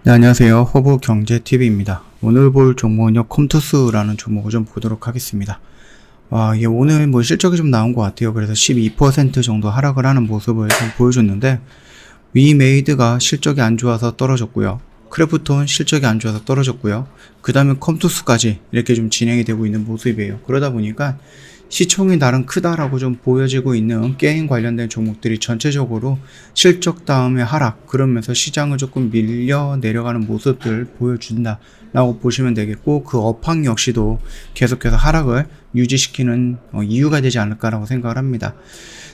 네, 안녕하세요. 허브경제TV입니다. 오늘 볼 종목은요, 컴투스라는 종목을 좀 보도록 하겠습니다. 이게 오늘 뭐 실적이 좀 나온 것 같아요. 그래서 12% 정도 하락을 하는 모습을 좀 보여줬는데, 위메이드가 실적이 안 좋아서 떨어졌고요. 크래프톤 실적이 안 좋아서 떨어졌고요. 그 다음에 컴투스까지 이렇게 좀 진행이 되고 있는 모습이에요. 그러다 보니까 시총이 나름 크다라고 좀 보여지고 있는 게임 관련된 종목들이 전체적으로 실적 다음에 하락, 그러면서 시장을 조금 밀려 내려가는 모습들 보여준다 라고 보시면 되겠고, 그 업황 역시도 계속해서 하락을 유지시키는 이유가 되지 않을까라고 생각을 합니다.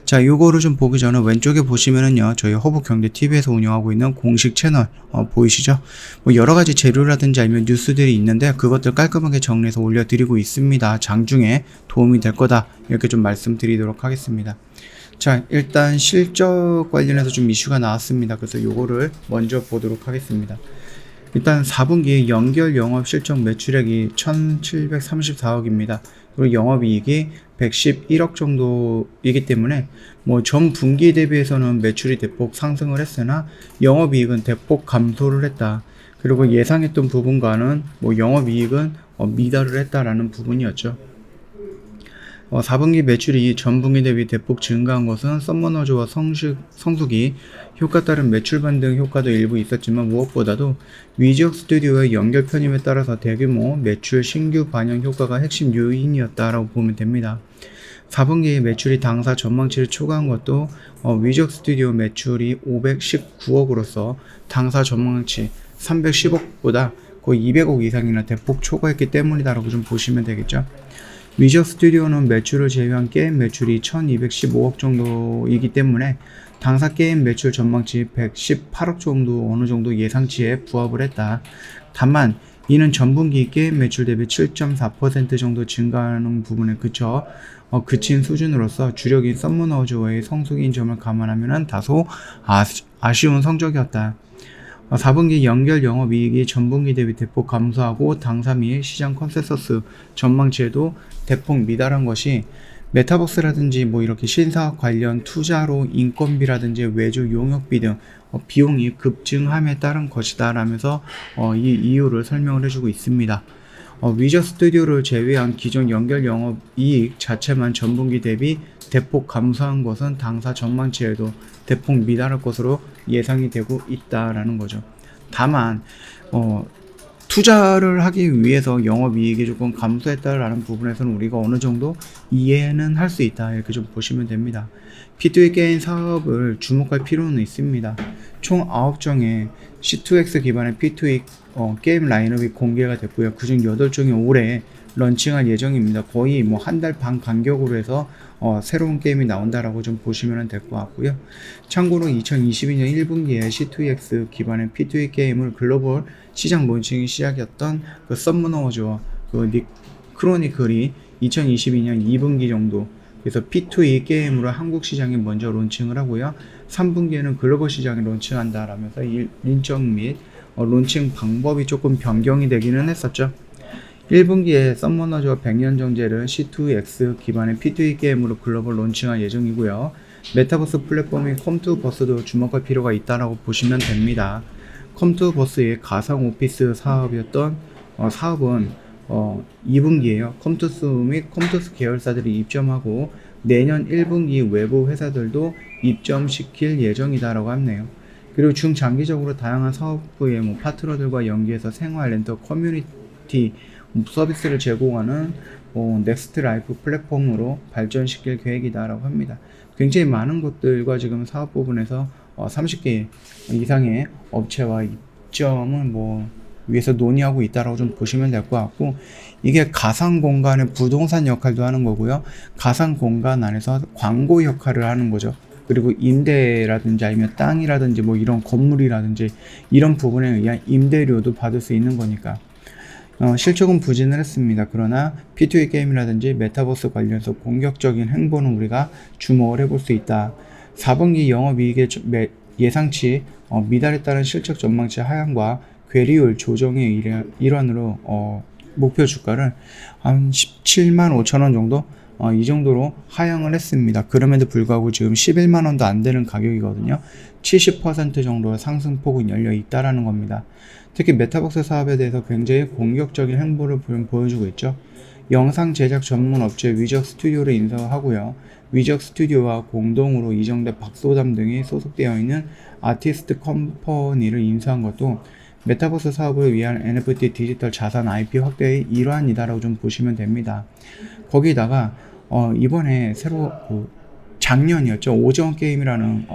자, 요거를 좀 보기 전에 왼쪽에 보시면은요, 저희 허브경제TV에서 운영하고 있는 공식 채널 보이시죠? 뭐 여러 가지 재료라든지 아니면 뉴스들이 있는데 그것들 깔끔하게 정리해서 올려드리고 있습니다. 장중에 도움이 될 거다, 이렇게 좀 말씀드리도록 하겠습니다. 자, 일단 실적 관련해서 좀 이슈가 나왔습니다. 그래서 요거를 먼저 보도록 하겠습니다. 일단 4분기 연결 영업 실적 매출액이 1734억입니다. 그리고 영업이익이 111억 정도이기 때문에 뭐 전 분기 대비해서는 매출이 대폭 상승을 했으나 영업이익은 대폭 감소를 했다. 그리고 예상했던 부분과는 뭐 영업이익은 미달을 했다라는 부분이었죠. 4분기 매출이 전분기 대비 대폭 증가한 것은 썸머너즈와 성수기 효과 따른 매출 반등 효과도 일부 있었지만, 무엇보다도 위지역 스튜디오의 연결 편입에 따라서 대규모 매출 신규 반영 효과가 핵심 요인이었다라고 보면 됩니다. 4분기 매출이 당사 전망치를 초과한 것도 위지역 스튜디오 매출이 519억으로서 당사 전망치 310억보다 거의 200억 이상이나 대폭 초과했기 때문이다라고 좀 보시면 되겠죠. 위저 스튜디오는 매출을 제외한 게임 매출이 1215억 정도이기 때문에 당사 게임 매출 전망치 118억 정도 어느 정도 예상치에 부합을 했다. 다만 이는 전분기 게임 매출 대비 7.4% 정도 증가하는 부분에 그친 수준으로서 주력인 썸머너즈와의 성숙인 점을 감안하면 다소 아쉬운 성적이었다. 4분기 연결 영업이익이 전분기 대비 대폭 감소하고 당사 및 시장 컨센서스 전망치에도 대폭 미달한 것이 메타버스라든지 뭐 이렇게 신사업 관련 투자로 인건비라든지 외주 용역비 등 비용이 급증함에 따른 것이다 라면서 이 이유를 설명을 해주고 있습니다. 위저 스튜디오를 제외한 기존 연결 영업이익 자체만 전분기 대비 대폭 감소한 것은 당사 전망치에도 대폭 미달할 것으로 예상이 되고 있다라는 거죠. 다만 투자를 하기 위해서 영업이익이 조금 감소했다라는 부분에서는 우리가 어느 정도 이해는 할 수 있다, 이렇게 좀 보시면 됩니다. P2E 게임 사업을 주목할 필요는 있습니다. 총 9종의 C2X 기반의 P2E 게임 라인업이 공개가 됐고요. 그중 8종이 올해 런칭할 예정입니다. 거의 뭐 한 달 반 간격으로 해서 새로운 게임이 나온다라고 좀 보시면 될 것 같고요. 참고로 2022년 1분기에 C2X 기반의 P2E 게임을 글로벌 시장 론칭이 시작이었던 그 썸머너즈와 그 크로니클이 2022년 2분기 정도, 그래서 P2E 게임으로 한국 시장에 먼저 론칭을 하고요. 3분기에는 글로벌 시장에 론칭한다라면서 일정 및 론칭 방법이 조금 변경이 되기는 했었죠. 1분기에 썸머너즈와 백년정제를 C2X 기반의 P2E 게임으로 글로벌 론칭할 예정이고요. 메타버스 플랫폼인 컴투버스도 주목할 필요가 있다라고 보시면 됩니다. 컴투버스의 가상 오피스 사업이었던 사업은 2분기에요. 컴투스 및 컴투스 계열사들이 입점하고 내년 1분기 외부 회사들도 입점시킬 예정이다라고 하네요. 그리고 중장기적으로 다양한 사업부의 파트너들과 연계해서 생활 렌터 커뮤니티 서비스를 제공하는 넥스트 라이프 플랫폼으로 발전시킬 계획이다라고 합니다. 굉장히 많은 곳들과 지금 사업 부분에서 30개 이상의 업체와 입점을 위해서 논의하고 있다라고 좀 보시면 될 것 같고, 이게 가상 공간의 부동산 역할도 하는 거고요. 가상 공간 안에서 광고 역할을 하는 거죠. 그리고 임대라든지 아니면 땅이라든지 이런 건물이라든지 이런 부분에 의한 임대료도 받을 수 있는 거니까 실적은 부진을 했습니다. 그러나 P2E 게임이라든지 메타버스 관련해서 공격적인 행보는 우리가 주목을 해볼 수 있다. 4분기 영업이익의 예상치 미달에 따른 실적 전망치 하향과 괴리율 조정의 일환으로 목표 주가를 한 17만 5천 원 정도 이 정도로 하향을 했습니다. 그럼에도 불구하고 지금 11만 원도 안 되는 가격이거든요. 70% 정도의 상승폭은 열려 있다라는 겁니다. 특히 메타버스 사업에 대해서 굉장히 공격적인 행보를 보여주고 있죠. 영상 제작 전문 업체 위적 스튜디오를 인수하고요. 위적 스튜디오와 공동으로 이정대 박소담 등이 소속되어 있는 아티스트 컴퍼니를 인수한 것도 메타버스 사업을 위한 NFT 디지털 자산 IP 확대의 일환이다라고 좀 보시면 됩니다. 거기다가 이번에 새로 작년이었죠. 오징어 게임이라는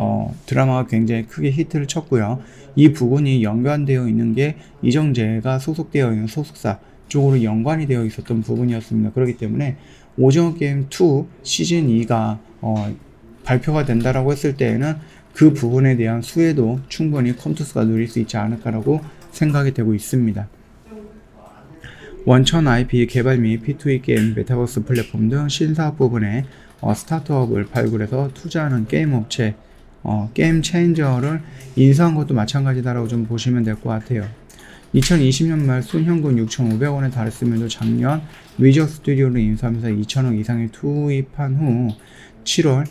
드라마가 굉장히 크게 히트를 쳤고요. 이 부분이 연관되어 있는 게 이정재가 소속되어 있는 소속사 쪽으로 연관이 되어 있었던 부분이었습니다. 그렇기 때문에 오징어 게임 2 시즌 2가 발표가 된다라고 했을 때에는 그 부분에 대한 수혜도 충분히 컴투스가 누릴 수 있지 않을까라고 생각이 되고 있습니다. 원천 IP 개발 및 P2E 게임, 메타버스 플랫폼 등 신사업 부분에 스타트업을 발굴해서 투자하는 게임 업체, 게임 체인저를 인수한 것도 마찬가지다라고 좀 보시면 될 것 같아요. 2020년 말 순현금 6,500원에 달했음에도 작년 위적 스튜디오를 인수하면서 2천억 이상의 투입한 후 7월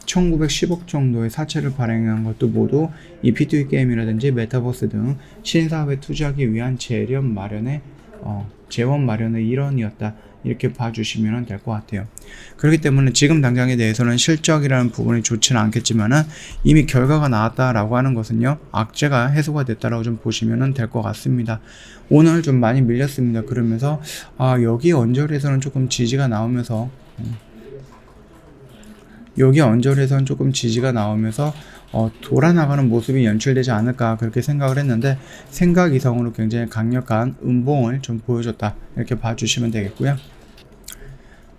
1910억 정도의 사채를 발행한 것도 모두 이 P2E 게임이라든지 메타버스 등 신사업에 투자하기 위한 재원 마련의 일환이었다. 이렇게 봐주시면 될 것 같아요. 그렇기 때문에 지금 당장에 대해서는 실적이라는 부분이 좋지는 않겠지만은 이미 결과가 나왔다라고 하는 것은요, 악재가 해소가 됐다라고 좀 보시면 될 것 같습니다. 오늘 좀 많이 밀렸습니다. 그러면서 여기 언저리에서는 조금 지지가 나오면서 돌아나가는 모습이 연출되지 않을까 그렇게 생각을 했는데 생각 이상으로 굉장히 강력한 음봉을 좀 보여줬다 이렇게 봐주시면 되겠고요.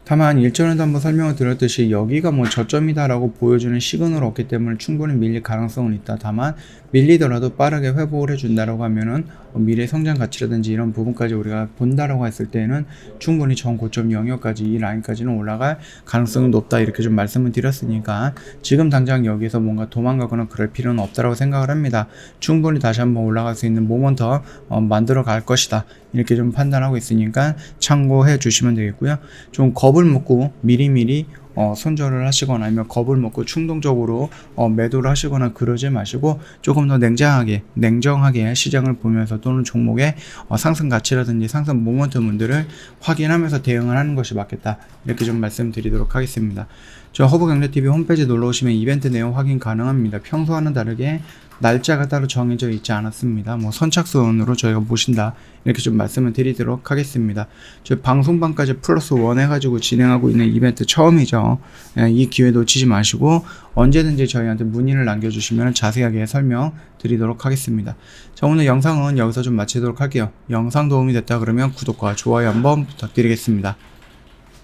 다만 일전에도 한번 설명을 드렸듯이 여기가 저점이다 라고 보여주는 시그널이 없기 때문에 충분히 밀릴 가능성은 있다. 다만 밀리더라도 빠르게 회복을 해준다라고 하면은 미래 성장 가치라든지 이런 부분까지 우리가 본다라고 했을 때는 충분히 전 고점 영역까지 이 라인까지는 올라갈 가능성이 높다 이렇게 좀 말씀을 드렸으니까 지금 당장 여기서 뭔가 도망가거나 그럴 필요는 없다라고 생각을 합니다. 충분히 다시 한번 올라갈 수 있는 모먼텀 만들어 갈 것이다 이렇게 좀 판단하고 있으니까 참고해 주시면 되겠고요. 좀 겁을 먹고 미리미리 손절을 하시거나 아니면 겁을 먹고 충동적으로 매도를 하시거나 그러지 마시고 조금 더 냉정하게 시장을 보면서 또는 종목의 상승 가치라든지 상승 모멘텀들을 확인하면서 대응을 하는 것이 맞겠다 이렇게 좀 말씀드리도록 하겠습니다. 저 허브경제TV 홈페이지 놀러오시면 이벤트 내용 확인 가능합니다. 평소와는 다르게 날짜가 따로 정해져 있지 않았습니다. 선착순으로 저희가 모신다 이렇게 좀 말씀을 드리도록 하겠습니다. 저희 방송반까지 플러스 1 해가지고 진행하고 있는 이벤트 처음이죠. 이 기회 놓치지 마시고 언제든지 저희한테 문의를 남겨주시면 자세하게 설명 드리도록 하겠습니다. 자, 오늘 영상은 여기서 좀 마치도록 할게요. 영상 도움이 됐다 그러면 구독과 좋아요 한번 부탁드리겠습니다.